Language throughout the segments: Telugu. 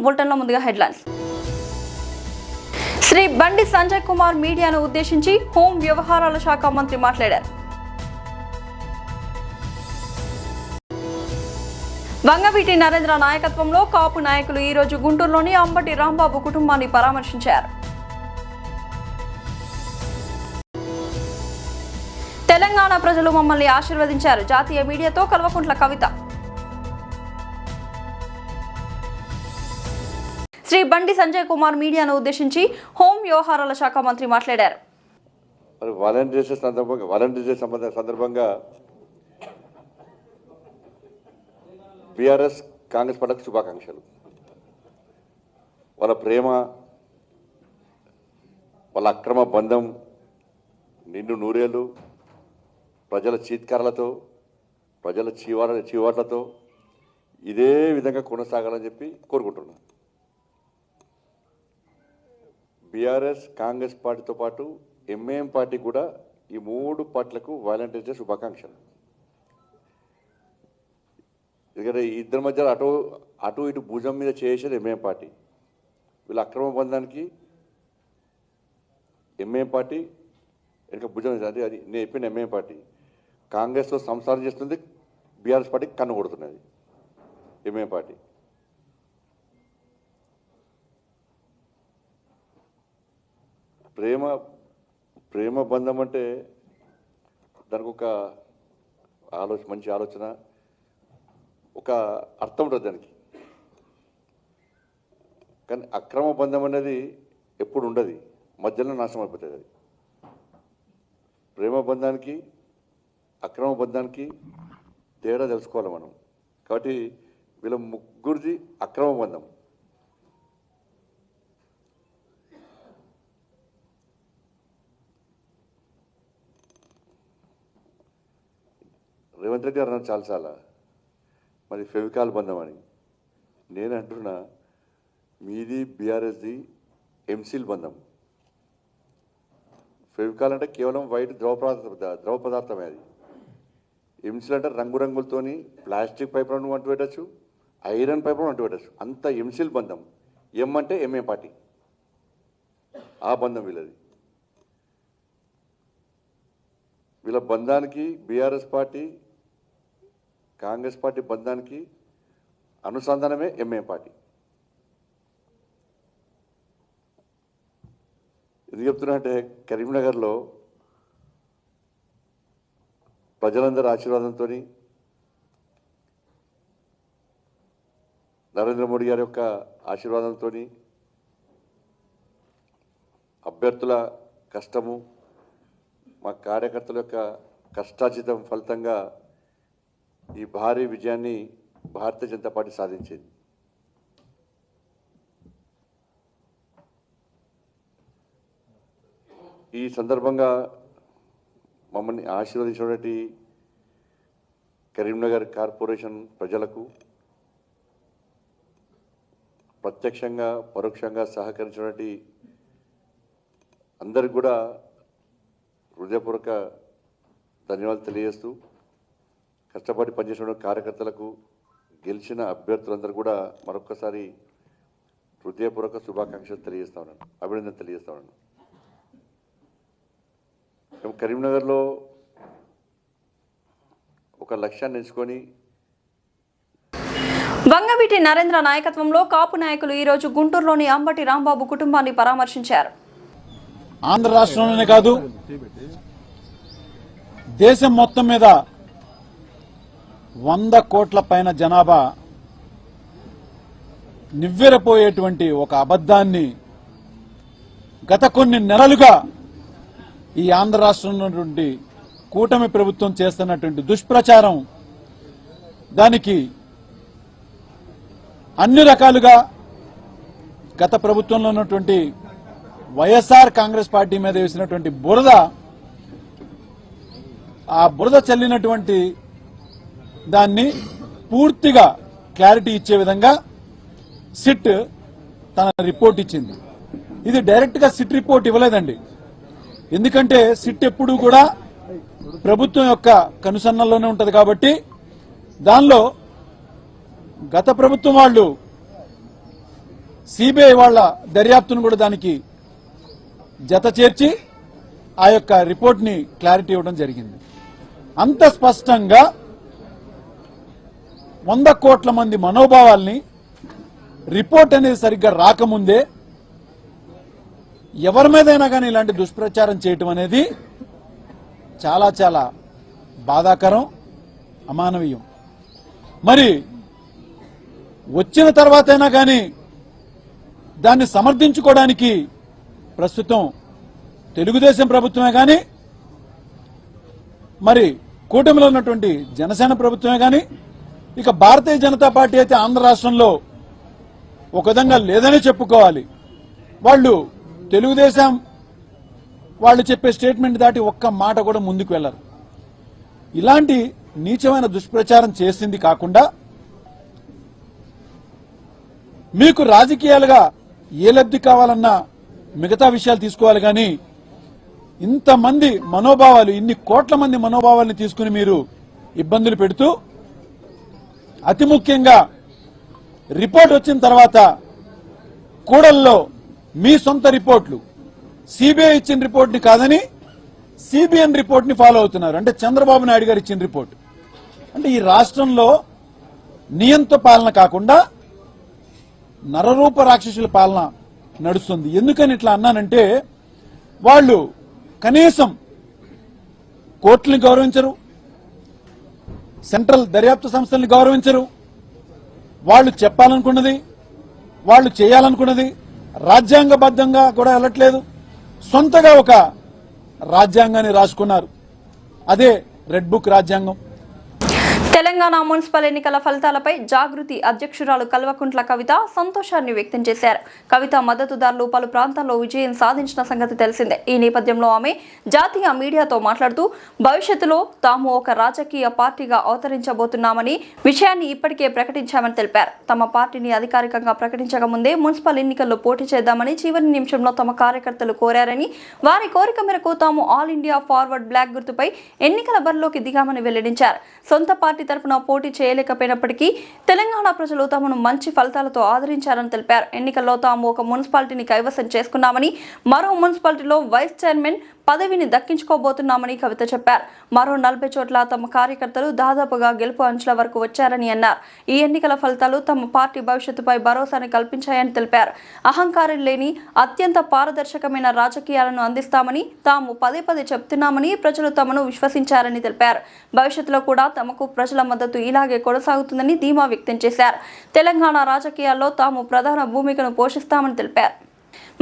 బులెటిన్లో ముందుగా హెడ్లైన్స్. శ్రీ బండి సంజయ్ కుమార్ మీడియాను ఉద్దేశించి హోం వ్యవహారాల శాఖ మంత్రి మాట్లాడారు. వంగవీటి నరేంద్ర నాయకత్వంలో కాపు నాయకులు ఈ రోజు గుంటూరులోని అంబటి రాంబాబు కుటుంబాన్ని పరామర్శించారు. తెలంగాణ ప్రజలు మమ్మల్ని ఆశీర్వదించారు. జాతీయ మీడియాతో కల్వకుంట్ల కవిత. శ్రీ బండి సంజయ్ కుమార్ మీడియాను ఉద్దేశించి హోం వ్యవహారాల శాఖ మంత్రి మాట్లాడారు. వాలంటీర్స్ సందర్భంగా బీఆర్ఎస్ కాంగ్రెస్ పార్టీకి శుభాకాంక్షలు. వాళ్ళ ప్రేమ, వాళ్ళ అక్రమ బంధం నిండు నూరేళ్ళు ప్రజల చీత్కారాలతో, ప్రజల చీవాట్లతో ఇదే విధంగా కొనసాగాలని చెప్పి కోరుకుంటున్నాను. బీఆర్ఎస్ కాంగ్రెస్ పార్టీతో పాటు ఎంఐఎం పార్టీ కూడా ఈ మూడు పార్టీలకు వాలంటీర్స్ శుభాకాంక్షలు. ఎందుకంటే ఇద్దరి మధ్య అటు ఇటు భుజం మీద చేసేది ఎంఐఎం పార్టీ. వీళ్ళ అక్రమ బంధానికి ఎంఐఎం పార్టీ వెనక భుజం, అది నేను చెప్పిన ఎంఐఎం పార్టీ కాంగ్రెస్తో సంసారం చేస్తుంది, బీఆర్ఎస్ పార్టీకి కన్ను కొడుతున్నది ఎంఐఎం పార్టీ. ప్రేమ బంధం అంటే దానికి ఒక మంచి ఆలోచన, ఒక అర్థం ఉంటుంది దానికి. కానీ అక్రమ బంధం అనేది ఎప్పుడు ఉండదు, మధ్యలో నాశనం అయిపోతుంది. అది ప్రేమ బంధానికి అక్రమ బంధానికి తేడా తెలుసుకోవాలి మనం. కాబట్టి వీళ్ళ ముగ్గురిది అక్రమ బంధం. రేవంత్ రెడ్డి గారు అన్నారు చాలాసార్లు మరి ఫెవికాల్ బంధం అని. నేను అంటున్నా మీది బీఆర్ఎస్ది ఎంసీల్ బంధం. ఫెవికాల్ అంటే కేవలం వైట్ ద్రవ పదార్థమే. అది ఎంసీల్ అంటే రంగురంగులతోని ప్లాస్టిక్ పైపులను అంటు పెట్టచ్చు, ఐరన్ పైపులను అంటు పెట్టచ్చు. అంత ఎంసీల్ బంధం. ఎం అంటే ఎంఏ పార్టీ, ఆ బంధం వీళ్ళది. వీళ్ళ బంధానికి బీఆర్ఎస్ పార్టీ కాంగ్రెస్ పార్టీ బంధానికి అనుసంధానమే ఎంఐఎం పార్టీ. ఎందుకు చెప్తున్నా అంటే కరీంనగర్లో ప్రజలందరి ఆశీర్వాదంతో, నరేంద్ర మోడీ గారి యొక్క ఆశీర్వాదంతో, అభ్యర్థుల కష్టము, మా కార్యకర్తల యొక్క కష్టార్జితం ఫలితంగా ఈ భారీ విజయాన్ని భారతీయ జనతా పార్టీ సాధించింది. ఈ సందర్భంగా మమ్మల్ని ఆశీర్వదించినటువంటి కరీంనగర్ కార్పొరేషన్ ప్రజలకు, ప్రత్యక్షంగా పరోక్షంగా సహకరించినటువంటి అందరికి కూడా హృదయపూర్వక ధన్యవాదాలు తెలియజేస్తూ, కష్టపడి పనిచేసిన కార్యకర్తలకు, గెలిచిన అభ్యర్థులందరూ కూడా మరొకసారి హృదయపూర్వక శుభాకాంక్షలు తెలియజేస్తా ఉన్నాను, అభినందన తెలియజేస్తా ఉన్నాను. మేము కరీంనగర్లో ఒక లక్ష్యాన్ని ఎంచుకొని వంగవీటి నరేంద్ర నాయకత్వంలో కాపు నాయకులు ఈ రోజు గుంటూరులోని అంబటి రాంబాబు కుటుంబాన్ని పరామర్శించారు. ఆంధ్ర రాష్ట్రంలోనే కాదు దేశం మొత్తం మీద 100 కోట్ల పైన జనాభా నివ్వెరపోయేటువంటి ఒక అబద్ధాన్ని గత కొన్ని నెలలుగా ఈ ఆంధ్ర రాష్ట్రంలో నుండి కూటమి ప్రభుత్వం చేస్తున్నటువంటి దుష్ప్రచారం, దానికి అన్ని రకాలుగా గత ప్రభుత్వంలో ఉన్నటువంటి వైఎస్ఆర్ కాంగ్రెస్ పార్టీ మీద వేసినటువంటి బురద, ఆ బురద చల్లినటువంటి దాన్ని పూర్తిగా క్లారిటీ ఇచ్చే విధంగా సిట్ తన రిపోర్ట్ ఇచ్చింది. ఇది డైరెక్ట్ గా సిట్ రిపోర్ట్ ఇవ్వలేదండి. ఎందుకంటే సిట్ ఎప్పుడూ కూడా ప్రభుత్వం యొక్క కనుసన్నల్లోనే ఉంటది కాబట్టి దానిలో గత ప్రభుత్వం వాళ్ళు సిబిఐ వాళ్ళ దర్యాప్తును కూడా దానికి జత చేర్చి ఆ యొక్క రిపోర్ట్ని క్లారిటీ ఇవ్వడం జరిగింది. అంత స్పష్టంగా 100 కోట్ల మంది మనోభావాల్ని రిపోర్ట్ అనేది సరిగ్గా రాకముందే ఎవరి మీదైనా కానీ ఇలాంటి దుష్ప్రచారం చేయటం అనేది చాలా చాలా బాధాకరం, అమానవీయం. మరి వచ్చిన తర్వాతైనా కానీ దాన్ని సమర్థించుకోవడానికి ప్రస్తుతం తెలుగుదేశం ప్రభుత్వమే కానీ మరి కూటమిలో ఉన్నటువంటి జనసేన ప్రభుత్వమే కానీ ఇక భారతీయ జనతా పార్టీ అయితే ఆంధ్ర రాష్ట్రంలో ఒక విధంగా లేదని చెప్పుకోవాలి. వాళ్ళు తెలుగుదేశం వాళ్ళు చెప్పే స్టేట్మెంట్ దాటి ఒక్క మాట కూడా ముందుకు వెళ్లరు. ఇలాంటి నీచమైన దుష్ప్రచారం చేసింది కాకుండా మీకు రాజకీయాలుగా ఏ లబ్ధి కావాలన్నా మిగతా విషయాలు తీసుకోవాలి కానీ ఇంతమంది మనోభావాలు, ఇన్ని కోట్ల మంది మనోభావాలను తీసుకుని మీరు ఇబ్బందులు పెడుతూ అతి ముఖ్యంగా రిపోర్ట్ వచ్చిన తర్వాత కూడల్లో మీ సొంత రిపోర్ట్లు సిబిఐ ఇచ్చిన రిపోర్ట్ని కాదని సిబిఎన్ రిపోర్ట్ని ఫాలో అవుతున్నారు. అంటే చంద్రబాబు నాయుడు గారు ఇచ్చిన రిపోర్ట్. అంటే ఈ రాష్ట్రంలో నియంత పాలన కాకుండా నరరూప రాక్షసుల పాలన నడుస్తుంది. ఎందుకని ఇట్లా అన్నానంటే వాళ్ళు కనీసం కోర్టుల్ని గౌరవించరు, సెంట్రల్ దర్యాప్తు సంస్థల్ని గౌరవించరు. వాళ్ళు చెప్పాలనుకున్నది, వాళ్ళు చేయాలనుకున్నది రాజ్యాంగబద్ధంగా కూడా వెళ్ళట్లేదు. సొంతగా ఒక రాజ్యాంగాన్ని రాసుకున్నారు, అదే రెడ్ బుక్ రాజ్యాంగం. తెలంగాణ మున్సిపల్ ఎన్నికల ఫలితాలపై జాగృతి అధ్యక్షురాలు కల్వకుంట్ల కవిత సంతోషాన్ని వ్యక్తం చేశారు. కవిత మద్దతుదారులు పలు ప్రాంతాల్లో విజయం సాధించిన సంగతి తెలిసిందే. ఈ నేపథ్యంలో ఆమె జాతీయ మీడియాతో మాట్లాడుతూ భవిష్యత్తులో తాము ఒక రాజకీయ పార్టీగా అవతరించబోతున్నామని విషయాన్ని ఇప్పటికే ప్రకటించామని తెలిపారు. తమ పార్టీని అధికారికంగా ప్రకటించక ముందే మున్సిపల్ ఎన్నికల్లో పోటీ చేద్దామని చివరి నిమిషంలో తమ కార్యకర్తలు కోరారని, వారి కోరిక మేరకు తాము ఆల్ ఇండియా ఫార్వర్డ్ బ్లాక్ గుర్తుపై ఎన్నికల బరిలోకి దిగామని వెల్లడించారు. సొంత పార్టీ తరఫున పోటీ చేయలేకపోయినప్పటికీ తెలంగాణ ప్రజలు తమను మంచి ఫలితాలతో ఆదరించారని తెలిపారు. ఎన్నికల్లో తాము ఒక మున్సిపాలిటీని కైవసం చేసుకున్నామని, మరో మున్సిపాలిటీలో వైస్ చైర్మన్ పదవిని దక్కించుకోబోతున్నామని కవిత చెప్పారు. మరో 40 చోట్ల తమ కార్యకర్తలు దాదాపుగా గెలుపు అంచుల వరకు వచ్చారని అన్నారు. ఈ ఎన్నికల ఫలితాలు తమ పార్టీ భవిష్యత్తుపై భరోసాని కల్పించాయని తెలిపారు. అహంకారం లేని అత్యంత పారదర్శకమైన రాజకీయాలను అందిస్తామని తాము పదే పదే చెప్తున్నామని ప్రజలు తమను విశ్వసించారని తెలిపారు. భవిష్యత్తులో కూడా తమకు ప్రజల మద్దతు ఇలాగే కొనసాగుతుందని ధీమా వ్యక్తం చేశారు. తెలంగాణ రాజకీయాల్లో తాము ప్రధాన భూమికను పోషిస్తామని తెలిపారు.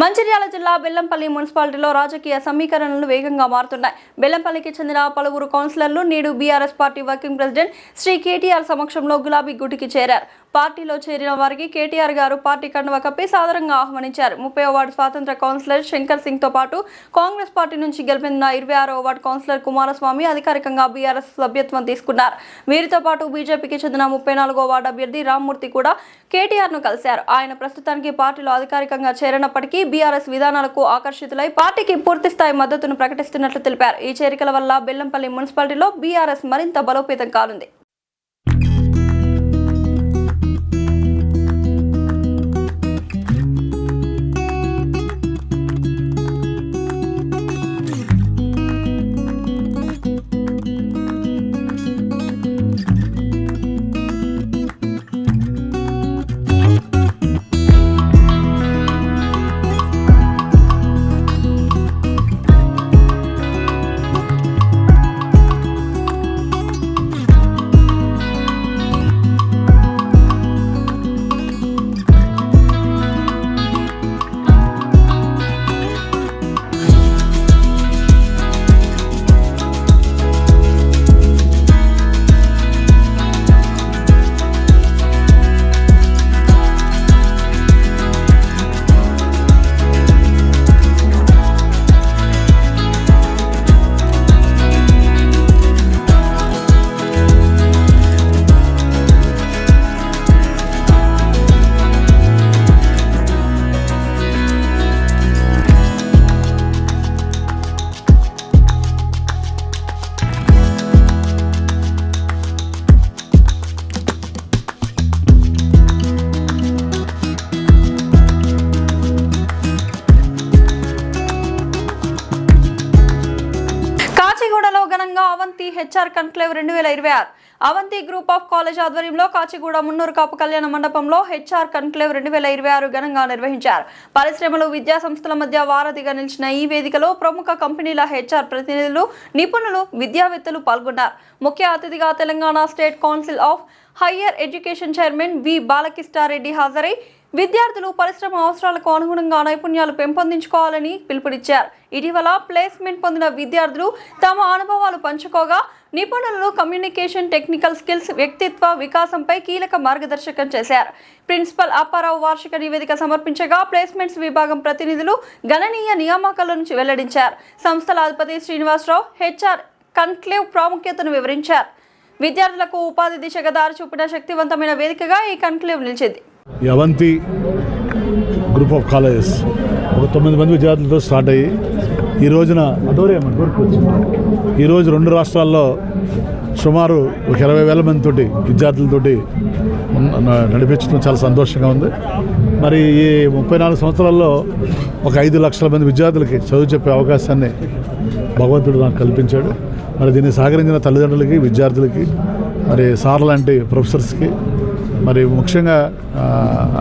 మంచిర్యాల జిల్లా బెల్లంపల్లి మున్సిపాలిటీలో రాజకీయ సమీకరణలు వేగంగా మారుతున్నాయి. బెల్లంపల్లికి చెందిన పలువురు కౌన్సిలర్లు నేడు BRS party working president Shri KTR సమక్షంలో గులాబీ గుటికి చేరారు. పార్టీలో చేరిన వారికి కేటీఆర్ గారు పార్టీ కండువా కప్పి సాదరంగా ఆహ్వానించారు. 30వ వార్డు స్వాతంత్ర కౌన్సిలర్ శంకర్ సింగ్ తో పాటు కాంగ్రెస్ పార్టీ నుంచి గెలిపిన 26వ వార్డు కౌన్సిలర్ కుమారస్వామి అధికారికంగా బీఆర్ఎస్ సభ్యత్వం తీసుకున్నారు. వీరితో పాటు బీజేపీకి చెందిన 34వ వార్డు అభ్యర్థి రామ్మూర్తి కూడా కేటీఆర్ ను కలిశారు. ఆయన ప్రస్తుతానికి పార్టీలో అధికారికంగా చేరినప్పటికీ బీఆర్ఎస్ విధానాలకు ఆకర్షితులై పార్టీకి పూర్తిస్థాయి మద్దతును ప్రకటిస్తున్నట్లు తెలిపారు. ఈ చేరికల వల్ల బెల్లంపల్లి మున్సిపాలిటీలో బీఆర్ఎస్ మరింత బలోపేతం కానుంది. HR conclave 2026 Avanti group of college ఆధ్వర్యంలో కాచిగూడ మున్నూరు కాపు కళ్యాణ మండపంలో హెచ్ఆర్ కన్క్లేవ్ 2026 ఘనంగా నిర్వహించారు. పరిశ్రమలు, విద్యా సంస్థల మధ్య వారధిగా నిలిచిన ఈ వేదికలో ప్రముఖ కంపెనీల హెచ్ఆర్ ప్రతినిధులు, నిపుణులు, విద్యావేత్తలు పాల్గొన్నారు. ముఖ్య అతిథిగా Telangana state council of higher education chairman V Balakishta Reddy హాజరై విద్యార్థులు పరిశ్రమ అవసరాలకు అనుగుణంగా నైపుణ్యాలు పెంపొందించుకోవాలని పిలుపునిచ్చారు. ఇటీవల ప్లేస్మెంట్ పొందిన విద్యార్థులు తమ అనుభవాలు పంచుకోగా నిపుణులు కమ్యూనికేషన్, టెక్నికల్ స్కిల్స్, వ్యక్తిత్వ వికాసంపై కీలక మార్గదర్శకం చేశారు. ప్రిన్సిపల్ అప్పారావు వార్షిక నివేదిక సమర్పించగా ప్లేస్మెంట్స్ విభాగం ప్రతినిధులు గణనీయ నియామకాల నుంచి వెల్లడించారు. సంస్థల అధిపతి శ్రీనివాసరావు హెచ్ఆర్ కన్క్లేవ్ ప్రాముఖ్యతను వివరించారు. విద్యార్థులకు ఉపాధి దిశగా దారి చూపిన శక్తివంతమైన వేదికగా ఈ కన్క్లేవ్ నిలిచింది. ఈ అవంతి గ్రూప్ ఆఫ్ కాలేజెస్ ఒక 9 మంది విద్యార్థులతో స్టార్ట్ అయ్యి ఈ రోజున ఈరోజు 2 రాష్ట్రాల్లో సుమారు ఒక 20,000 మందితోటి విద్యార్థులతోటి నడిపించడం చాలా సంతోషంగా ఉంది. మరి ఈ 34 సంవత్సరాల్లో ఒక 5 లక్షల మంది విద్యార్థులకి చదువు చెప్పే అవకాశాన్ని భగవంతుడు నాకు కల్పించాడు. మరి దీన్ని సహకరించిన తల్లిదండ్రులకి, విద్యార్థులకి, మరి సార్ లాంటి ప్రొఫెసర్స్కి, మరి ముఖ్యంగా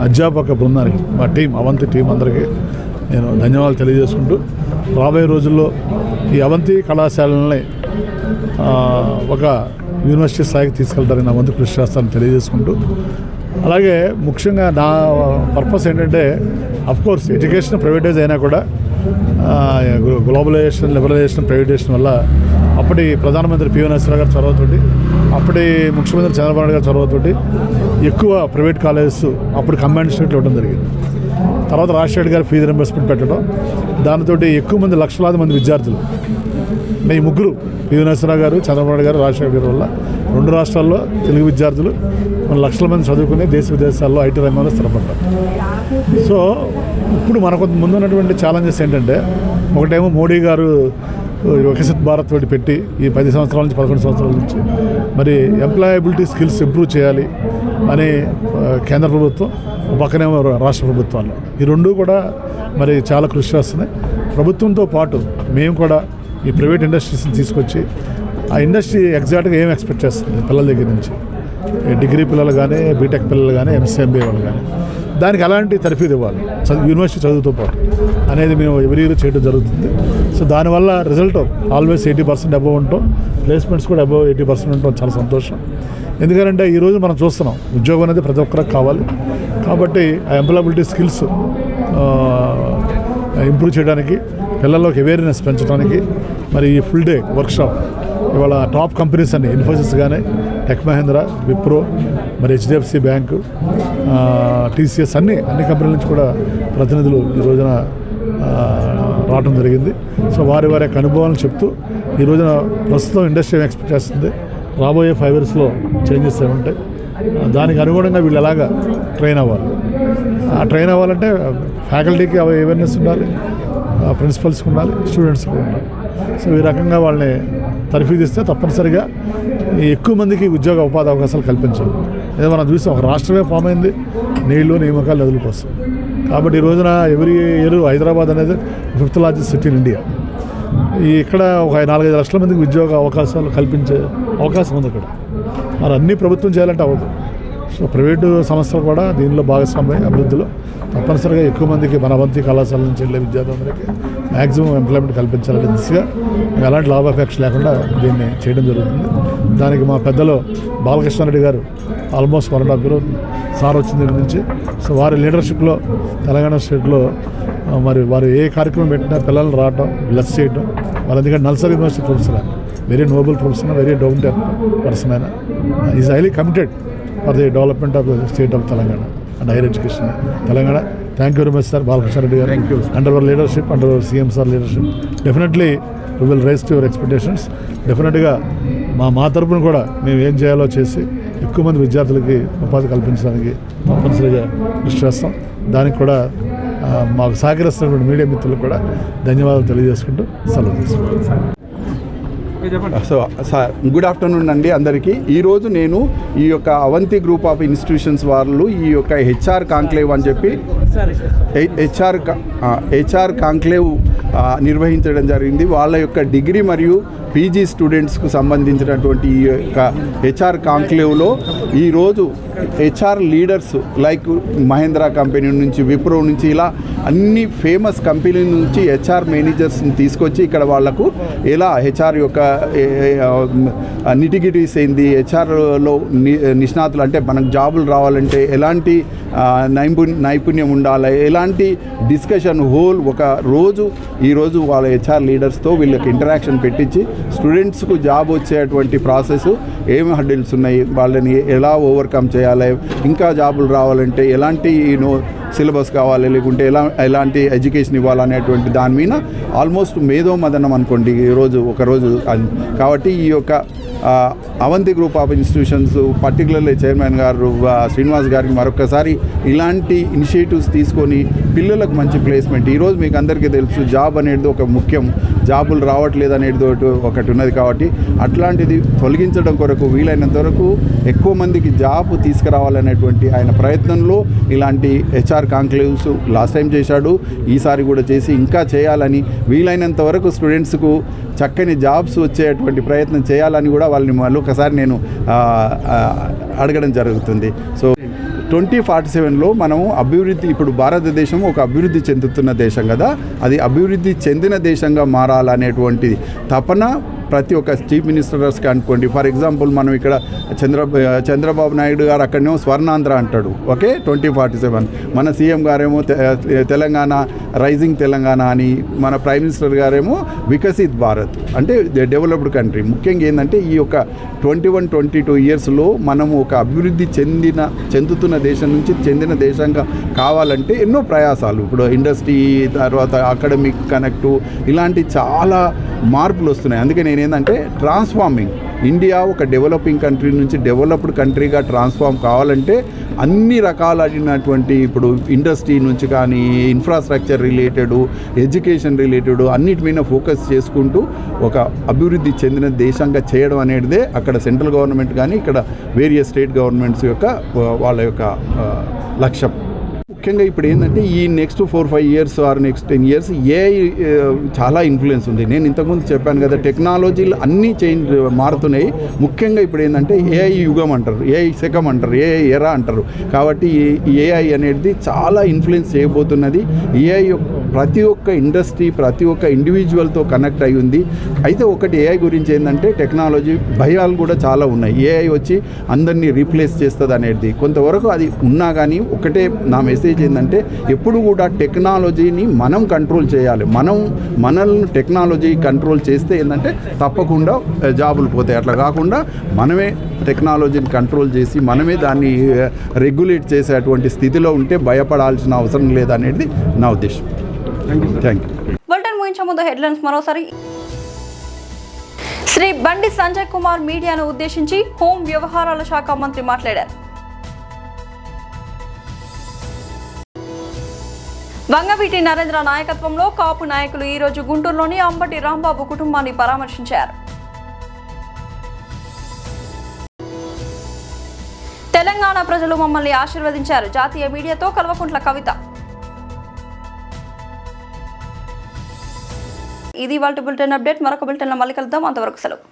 అధ్యాపక బృందానికి, మా టీం, అవంతి టీం అందరికీ నేను ధన్యవాదాలు తెలియజేసుకుంటూ రాబోయే రోజుల్లో ఈ అవంతి కళాశాలని ఒక యూనివర్సిటీ స్థాయికి తీసుకెళ్తారని నా వంతు కృషి చేస్తానని తెలియజేసుకుంటూ, అలాగే ముఖ్యంగా నా పర్పస్ ఏంటంటే అఫ్కోర్స్ ఎడ్యుకేషన్ ప్రైవేటైజ్ అయినా కూడా గ్లోబలైజేషన్, లిబరలైజేషన్, ప్రైవేటైజేషన్ వల్ల అప్పటి ప్రధానమంత్రి పివి నరసింహరావు గారి చొరవతోటి, అప్పటి ముఖ్యమంత్రి చంద్రబాబు నాయుడు గారి చొరవతోటి ఎక్కువ ప్రైవేట్ కాలేజెస్ అప్పుడు కంబైన్డ్ స్టేట్లో ఇవ్వడం జరిగింది. తర్వాత రాజశేఖర్ గారు ఫీజు రింబర్స్మెంట్ పెట్టడం, దానితో ఎక్కువ మంది, లక్షలాది మంది విద్యార్థులు, ఈ ముగ్గురు పివి నరసింహరావు గారు, చంద్రబాబు నాయుడు గారు, రాజశేఖర్ గారి వల్ల 2 రాష్ట్రాల్లో తెలుగు విద్యార్థులు మన లక్షల మంది చదువుకుని దేశ విదేశాల్లో ఐటీ రంగంలో స్థిరపడ్డారు. సో ఇప్పుడు మనకు ముందున్నటువంటి ఛాలెంజెస్ ఏంటంటే, ఒకటేమో మోడీ గారు వికసిత్ భారత్ తోటి పెట్టి ఈ 10 సంవత్సరాల నుంచి 11 సంవత్సరాల నుంచి మరి ఎంప్లాయబిలిటీ స్కిల్స్ ఇంప్రూవ్ చేయాలి అని కేంద్ర ప్రభుత్వం, పక్కనేమో రాష్ట్ర ప్రభుత్వాలు, ఈ 2 కూడా మరి చాలా కృషి చేస్తున్నాయి. ప్రభుత్వంతో పాటు మేము కూడా ఈ ప్రైవేట్ ఇండస్ట్రీస్ని తీసుకొచ్చి ఆ ఇండస్ట్రీ ఎగ్జాక్ట్గా ఏం ఎక్స్పెక్ట్ చేస్తుంది పిల్లల దగ్గర నుంచి, డిగ్రీ పిల్లలు కానీ, బీటెక్ పిల్లలు కానీ, ఎంసీఎంబీ వాళ్ళు కానీ, దానికి ఎలాంటి తర్ఫీదు ఇవ్వాలి యూనివర్సిటీ చదువుతో పాటు అనేది మేము ఎవ్రీ ఇయర్ చేయడం జరుగుతుంది. సో దానివల్ల రిజల్ట్ ఆల్వేస్ 80% అబవ్ ఉంటాం, ప్లేస్మెంట్స్ కూడా అబవ్ 80% ఉంటాం. చాలా సంతోషం. ఎందుకంటే ఈరోజు మనం చూస్తున్నాం ఉద్యోగం అనేది ప్రతి ఒక్కరికి కావాలి. కాబట్టి ఆ ఎంప్లాయబిలిటీ స్కిల్స్ ఇంప్రూవ్ చేయడానికి, పిల్లల్లోకి అవేర్నెస్ పెంచడానికి మరి ఈ ఫుల్ డే వర్క్షాప్ ఇవాళ టాప్ కంపెనీస్ అన్ని, ఇన్ఫోసిస్ కానీ, టెక్ మహేంద్ర, విప్రో, మరి హెచ్డిఎఫ్సి బ్యాంకు, టీసీఎస్ అన్ని కంపెనీల నుంచి కూడా ప్రతినిధులు ఈ రోజున రావడం జరిగింది. సో వారి యొక్క అనుభవాలను చెప్తూ ఈ రోజున ప్రస్తుతం ఇండస్ట్రీ ఎక్స్పెక్ట్ చేస్తుంది, రాబోయే 5 yearsలో చేంజెస్ ఏముంటాయి, దానికి అనుగుణంగా వీళ్ళు ఎలాగా ట్రైన్ అవ్వాలి. ఆ ట్రైన్ అవ్వాలంటే ఫ్యాకల్టీకి అవేర్నెస్ ఉండాలి, ప్రిన్సిపల్స్కి ఉండాలి, స్టూడెంట్స్కి ఉండాలి. సో ఈ రకంగా వాళ్ళని తర్ఫీదిస్తే తప్పనిసరిగా ఎక్కువ మందికి ఉద్యోగ ఉపాధి అవకాశాలు కల్పించాలి. అదే మనం చూసాం, ఒక రాష్ట్రమే ఫామ్ అయింది నీళ్లు, నియామకాలు, నదుల కోసం. కాబట్టి ఈ రోజున ఎవ్రీ ఇయర్ హైదరాబాద్ అనేది 5th largest city in India. ఇక్కడ ఒక 4-5 లక్షల మందికి ఉద్యోగ అవకాశాలు కల్పించే అవకాశం ఉంది ఇక్కడ. మరి అన్నీ ప్రభుత్వం చేయాలంటే అవ్వదు. సో ప్రైవేటు సంస్థలు కూడా దీనిలో భాగస్వామ్యం అభివృద్ధిలో తప్పనిసరిగా ఎక్కువ మందికి మన అవంతి కళాశాల నుంచి వెళ్ళే విద్యార్థులందరికీ మ్యాక్సిమం ఎంప్లాయ్మెంట్ కల్పించాలనే దిశగా ఎలాంటి లాభాపేక్ష లేకుండా దీన్ని చేయడం జరుగుతుంది. దానికి మా పెద్దలు బాలకృష్ణారెడ్డి గారు ఆల్మోస్ట్ 1.5 year సార్ వచ్చిన దగ్గర నుంచి, సో వారి లీడర్షిప్లో తెలంగాణ స్టేట్లో మరి వారు ఏ కార్యక్రమం పెట్టినా పిల్లల్ని రావటం, బ్లెస్ చేయటం. వాళ్ళు ఎందుకంటే NALSAR university professor, very noble professor, very down to earth person. ఆయన is highly committed for the development of the state of Telangana and higher education Telangana. Thank you very much sir Balakrishna Reddy గారు. Thank you. Under our leadership, under our CM sir leadership, definitely we will rise to your expectations. డెఫినెట్గా మా తరపున కూడా మేము ఏం చేయాలో చేసి ఎక్కువ మంది విద్యార్థులకి ఉపాధి కల్పించడానికి తప్పనిసరిగా కృషి చేస్తాం. దానికి కూడా మాకు సహకరిస్తున్నటువంటి మీడియా మిత్రులకు కూడా ధన్యవాదాలు తెలియజేసుకుంటూ సెలవు తీసుకుంటాం. సో సార్, గుడ్ ఆఫ్టర్నూన్ అండి అందరికీ. ఈరోజు నేను ఈ యొక్క అవంతి గ్రూప్ ఆఫ్ ఇన్స్టిట్యూషన్స్ వాళ్ళు ఈ యొక్క హెచ్ఆర్ కాంక్లేవ్ అని చెప్పి హెచ్ఆర్ కాంక్లేవ్ నిర్వహించడం జరిగింది. వాళ్ళ యొక్క డిగ్రీ మరియు పీజీ స్టూడెంట్స్కు సంబంధించినటువంటి ఈ యొక్క హెచ్ఆర్ కాంక్లేవ్లో ఈరోజు HR leaders like Mahindra company నుంచి, విప్రో నుంచి, ఇలా అన్ని ఫేమస్ కంపెనీ నుంచి హెచ్ఆర్ మేనేజర్స్ని తీసుకొచ్చి ఇక్కడ వాళ్లకు ఎలా హెచ్ఆర్ యొక్క నిటిగిటీస్ ఏంది, హెచ్ఆర్లో నిష్ణాతులు అంటే మనకు జాబులు రావాలంటే ఎలాంటి నైపుణ్యం ఉండాలి, ఎలాంటి డిస్కషన్ హోల్ ఒక రోజు ఈరోజు వాళ్ళ హెచ్ఆర్ లీడర్స్తో వీళ్ళకి ఇంటరాక్షన్ పెట్టించి స్టూడెంట్స్కు జాబ్ వచ్చేటువంటి ప్రాసెస్ ఏమి హర్డిల్స్ ఉన్నాయి, వాళ్ళని ఎలా ఓవర్కమ్ చేయాలి, ఇంకా జాబులు రావాలంటే ఎలాంటి సిలబస్ కావాలి, లేకుంటే ఎలాంటి ఎడ్యుకేషన్ ఇవ్వాలనేటువంటి దాని మీద ఆల్మోస్ట్ మేధో మదనం అనుకోండి ఈరోజు ఒకరోజు. కాబట్టి ఈ యొక్క Avanthi group of institutions particularly chairman గారు శ్రీనివాస్ గారికి మరొకసారి ఇలాంటి ఇనిషియేటివ్స్ తీసుకొని పిల్లలకు మంచి ప్లేస్మెంట్. ఈరోజు మీకు అందరికీ తెలుసు జాబ్ అనేది ఒక ముఖ్యం, జాబులు రావట్లేదు అనేది ఒకటి ఉన్నది. కాబట్టి అట్లాంటిది తొలగించడం కొరకు వీలైనంత వరకు ఎక్కువ మందికి జాబ్ తీసుకురావాలనేటువంటి ఆయన ప్రయత్నంలో ఇలాంటి హెచ్ఆర్ కాంక్లేవ్స్ లాస్ట్ టైం చేశాడు, ఈసారి కూడా చేసి ఇంకా చేయాలని, వీలైనంత వరకు స్టూడెంట్స్కు చక్కని జాబ్స్ వచ్చేటువంటి ప్రయత్నం చేయాలని కూడా వాళ్ళని మళ్ళీ ఒకసారి నేను అడగడం జరుగుతుంది. సో 2047లో మనము అభివృద్ధి, ఇప్పుడు భారతదేశం ఒక అభివృద్ధి చెందుతున్న దేశం కదా, అది అభివృద్ధి చెందిన దేశంగా మారాలనేటువంటి తపన ప్రతి ఒక్క చీఫ్ మినిస్టర్స్కి అనుకోండి. ఫర్ ఎగ్జాంపుల్ మనం ఇక్కడ చంద్రబాబు నాయుడు గారు అక్కడనేమో స్వర్ణాంధ్ర అంటాడు, ఓకే 2047. మన సీఎం గారేమో తెలంగాణ రైజింగ్ తెలంగాణ అని, మన ప్రైమ్ మినిస్టర్ గారేమో వికసిత్ భారత్ అంటే డెవలప్డ్ కంట్రీ. ముఖ్యంగా ఏంటంటే ఈ యొక్క 21-22 ఇయర్స్లో మనము ఒక అభివృద్ధి చెందుతున్న దేశం నుంచి చెందిన దేశంగా కావాలంటే ఎన్నో ప్రయాసాలు, ఇప్పుడు ఇండస్ట్రీ, తర్వాత అకాడమిక్ కనెక్టు, ఇలాంటి చాలా మార్పులు వస్తున్నాయి. అందుకే నేనేంటంటే ట్రాన్స్ఫార్మింగ్ ఇండియా ఒక డెవలపింగ్ కంట్రీ నుంచి డెవలప్డ్ కంట్రీగా ట్రాన్స్ఫార్మ్ కావాలంటే అన్ని రకాలైనటువంటి ఇప్పుడు ఇండస్ట్రీ నుంచి కానీ ఇన్ఫ్రాస్ట్రక్చర్ రిలేటెడ్, ఎడ్యుకేషన్ రిలేటెడ్ అన్నిటి మీద ఫోకస్ చేసుకుంటూ ఒక అభివృద్ధి చెందిన దేశంగా చేయడం అనేటిదే అక్కడ సెంట్రల్ గవర్నమెంట్ కానీ ఇక్కడ వేరియస్ స్టేట్ గవర్నమెంట్స్ యొక్క వాళ్ళ యొక్క లక్ష్యం. ముఖ్యంగా ఇప్పుడు ఏంటంటే ఈ next 4-5 years or next 10 years AI చాలా ఇన్ఫ్లుయెన్స్ ఉంది. నేను ఇంతకుముందు చెప్పాను కదా, టెక్నాలజీలు అన్నీ మారుతున్నాయి. ముఖ్యంగా ఇప్పుడు ఏంటంటే ఏఐ యుగం అంటారు, ఏఐ శకం అంటారు, ఏఐ ఎరా అంటారు. కాబట్టి ఏఐ అనేది చాలా ఇన్ఫ్లుయెన్స్ చేయబోతున్నది. ఏఐ ప్రతి ఒక్క ఇండస్ట్రీ, ప్రతి ఒక్క ఇండివిజువల్తో కనెక్ట్ అయి ఉంది. అయితే ఒకటి ఏఐ గురించి ఏంటంటే టెక్నాలజీ భయాలు కూడా చాలా ఉన్నాయి. ఏఐ వచ్చి అందరినీ రీప్లేస్ చేస్తుంది అనేది కొంతవరకు అది ఉన్నా కానీ ఒకటే నా మెసేజ్ ఏంటంటే ఎప్పుడు కూడా టెక్నాలజీని మనం కంట్రోల్ చేయాలి. మనల్ని టెక్నాలజీ కంట్రోల్ చేస్తే ఏంటంటే తప్పకుండా జాబులు పోతాయి. అట్లా కాకుండా మనమే టెక్నాలజీని కంట్రోల్ చేసి మనమే దాన్ని రెగ్యులేట్ చేసేటువంటి స్థితిలో ఉంటే భయపడాల్సిన అవసరం లేదనేది నా ఉద్దేశం. Thank you. బులెటిన్ ముగించే ముందు హెడ్లైన్స్ మరోసారి. శ్రీ బండి సంజయ్ కుమార్ మీడియాను ఉద్దేశించి హోం వ్యవహారాల శాఖ మంత్రి మాట్లాడారు. వంగవీటి నరేంద్ర నాయకత్వంలో కాపు నాయకులు ఈ రోజు గుంటూరులోని అంబటి రాంబాబు కుటుంబాన్ని పరామర్శించారు. తెలంగాణ ప్రజలు మమ్మల్ని ఆశీర్వదించారు. జాతీయ మీడియాతో కల్వకుంట్ల కవిత. ఇది వాళ్ళ బులెటిన్ అప్డేట్. మరొక బులెటిన్లో మళ్ళీ కలుద్దాం. అంతవరకు సెలవు.